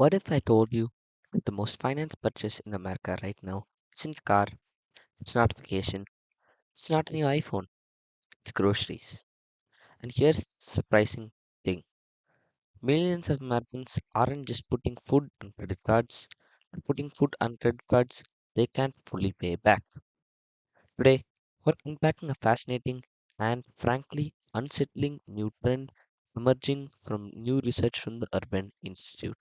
What if I told you that the most financed purchase in America right now isn't a car, it's not a vacation, it's not a new iPhone, it's groceries. And here's the surprising thing. Millions of Americans aren't just putting food on credit cards, but putting food on credit cards they can't fully pay back. Today, we're unpacking a fascinating and frankly unsettling new trend emerging from new research from the Urban Institute.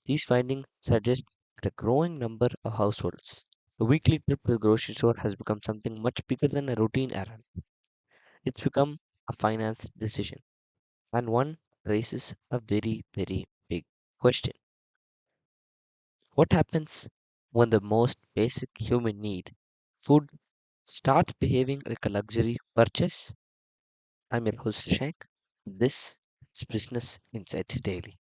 These findings suggest that a growing number of households. A weekly trip to the grocery store has become something much bigger than a routine errand. It's become a finance decision, and one raises a very, very big question. What happens when the most basic human need, food, starts behaving like a luxury purchase? I'm your host, Shank. This is Business Insights Daily.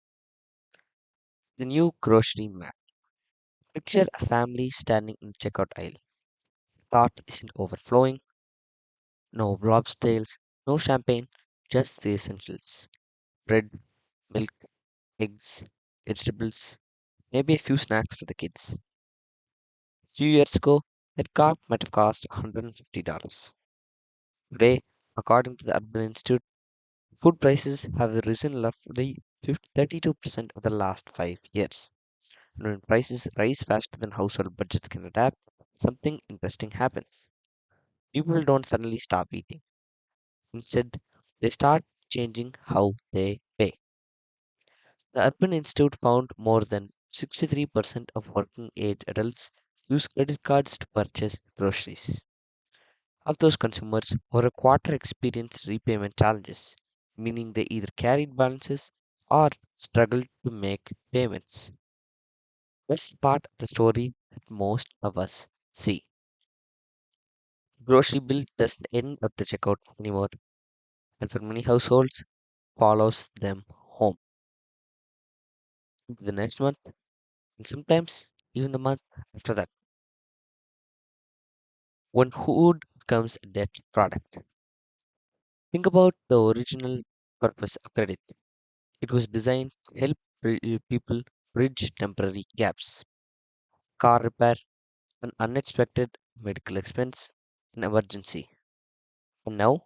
The new grocery map. Picture a family standing in the checkout aisle. Cart isn't overflowing, no lobsters, no champagne, just the essentials. Bread, milk, eggs, vegetables, maybe a few snacks for the kids. A few years ago, that cart might have cost $150. Today, according to the Urban Institute, food prices have risen roughly 32% of the last 5 years. And when prices rise faster than household budgets can adapt, something interesting happens. People don't suddenly stop eating. Instead, they start changing how they pay. The Urban Institute found more than 63% of working age adults use credit cards to purchase groceries. Of those consumers, over a quarter experienced repayment challenges, meaning they either carried balances or struggled to make payments. That's part of the story that most of us see. Grocery bill doesn't end at the checkout anymore, and for many households, follows them home into the next month, and sometimes even the month after that. When food becomes a debt product. Think about the original purpose of credit. It was designed to help people bridge temporary gaps. Car repair, an unexpected medical expense, an emergency. And now,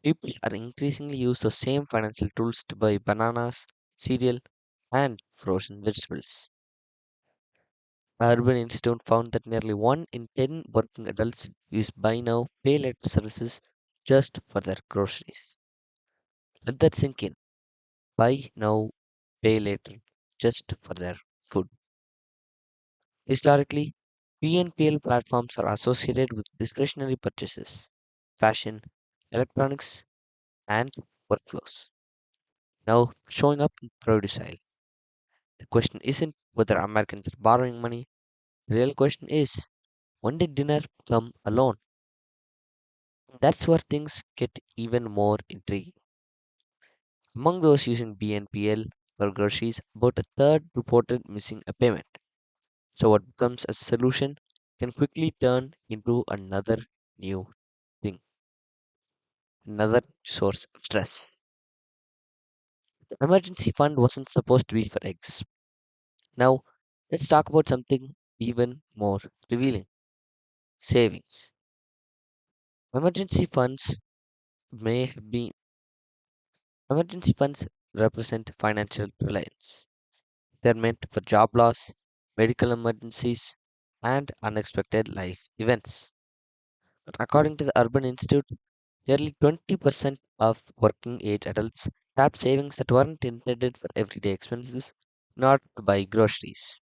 people are increasingly use those same financial tools to buy bananas, cereal, and frozen vegetables. Urban Institute found that nearly 1 in 10 working adults use buy now, pay later services just for their groceries. Let that sink in. Buy now, pay later just for their food. Historically, PNPL platforms are associated with discretionary purchases, fashion, electronics, and workflows. Now, showing up in produce aisle. The question isn't whether Americans are borrowing money. The real question is, when did dinner become a loan? That's where things get even more intriguing. Among those using BNPL for groceries, about a third reported missing a payment. So what becomes a solution can quickly turn into another new thing, another source of stress. The emergency fund wasn't supposed to be for eggs. Now, let's talk about something even more revealing, savings. Emergency funds may have been emergency funds represent financial reliance. They're meant for job loss, medical emergencies, and unexpected life events. But according to the Urban Institute, nearly 20% of working age adults tapped savings that weren't intended for everyday expenses, not to buy groceries.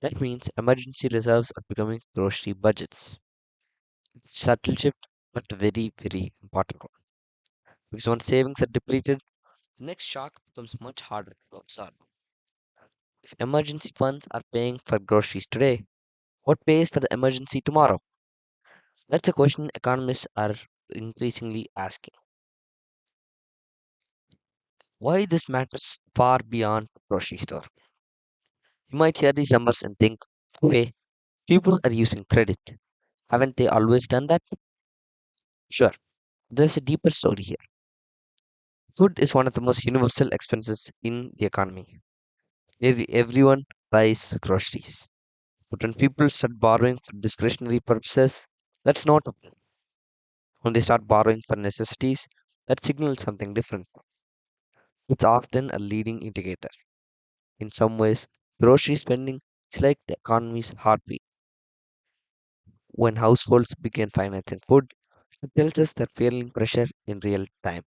That means emergency reserves are becoming grocery budgets. It's a subtle shift, but a very, very important one. Because once savings are depleted, the next shock becomes much harder to absorb. If emergency funds are paying for groceries today, what pays for the emergency tomorrow? That's a question economists are increasingly asking. Why this matters far beyond the grocery store. You might hear these numbers and think, okay, people are using credit. Haven't they always done that? Sure, there's a deeper story here. Food is one of the most universal expenses in the economy. Nearly everyone buys groceries. But when people start borrowing for discretionary purposes, that's not okay. When they start borrowing for necessities, that signals something different. It's often a leading indicator. In some ways, grocery spending is like the economy's heartbeat. When households begin financing food, it tells us they're feeling pressure in real time.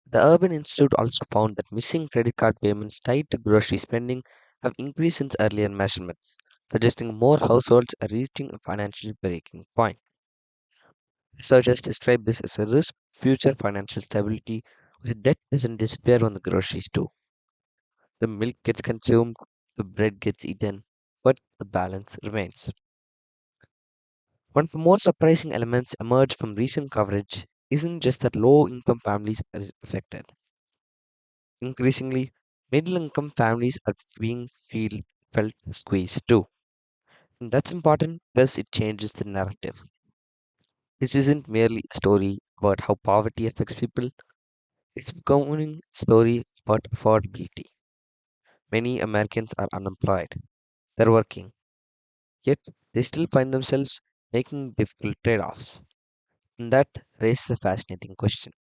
The Urban Institute also found that missing credit card payments tied to grocery spending have increased since earlier measurements, suggesting more households are reaching a financial breaking point. Researchers describe this as a risk of future financial stability where debt doesn't disappear when the groceries do. The milk gets consumed, the bread gets eaten, but the balance remains. One of the more surprising elements emerged from recent coverage isn't just that low income families are affected. Increasingly, middle income families are being felt squeezed too. And that's important because it changes the narrative. This isn't merely a story about how poverty affects people, it's becoming a story about affordability. Many Americans are unemployed, they're working, yet they still find themselves making difficult trade offs. And that raises a fascinating question.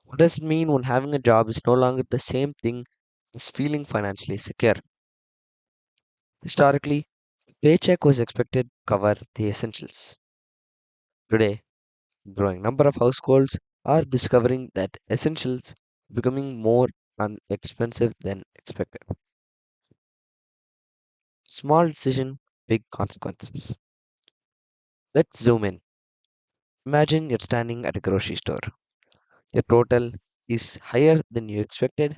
What does it mean when having a job is no longer the same thing as feeling financially secure? Historically, a paycheck was expected to cover the essentials. Today, a growing number of households are discovering that essentials are becoming more expensive than expected. Small decision, big consequences. Let's zoom in. Imagine you're standing at a grocery store. Your total is higher than you expected.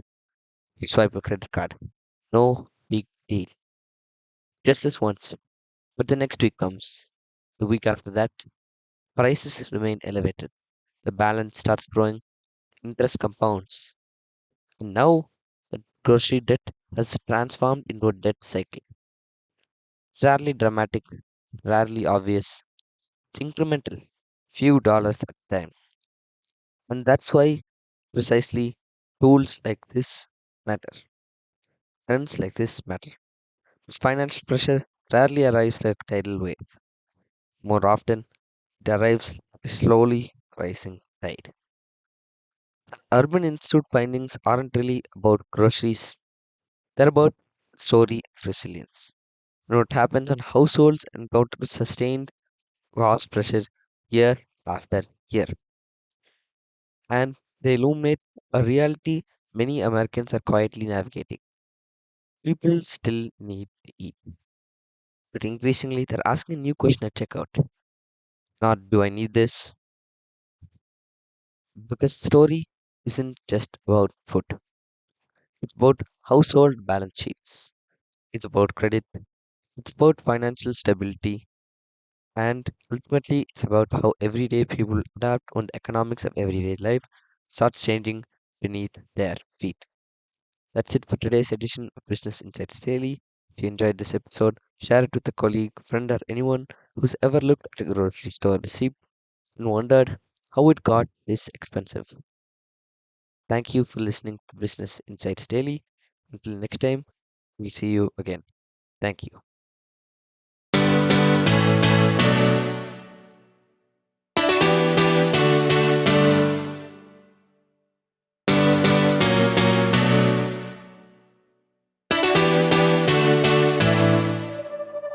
You swipe a credit card. No big deal. Just this once. But the next week comes. The week after that, prices remain elevated. The balance starts growing, interest compounds. And now the grocery debt has transformed into a debt cycle. It's rarely dramatic, rarely obvious. It's incremental, few dollars at a time. And that's why precisely tools like this matter. Trends like this matter. Because financial pressure rarely arrives like a tidal wave. More often, it arrives like a slowly rising tide. Urban Institute findings aren't really about groceries, they're about story of resilience. What happens when households encounter sustained cost pressure year after year. And they illuminate a reality many Americans are quietly navigating. People still need to eat, but increasingly they're asking a new question at checkout. Not do I need this? Because story isn't just about food. It's about household balance sheets. It's about credit. It's about financial stability. And ultimately, it's about how everyday people adapt when the economics of everyday life starts changing beneath their feet. That's it for today's edition of Business Insights Daily. If you enjoyed this episode, share it with a colleague, friend, or anyone who's ever looked at a grocery store receipt and wondered how it got this expensive. Thank you for listening to Business Insights Daily. Until next time, we'll see you again. Thank you.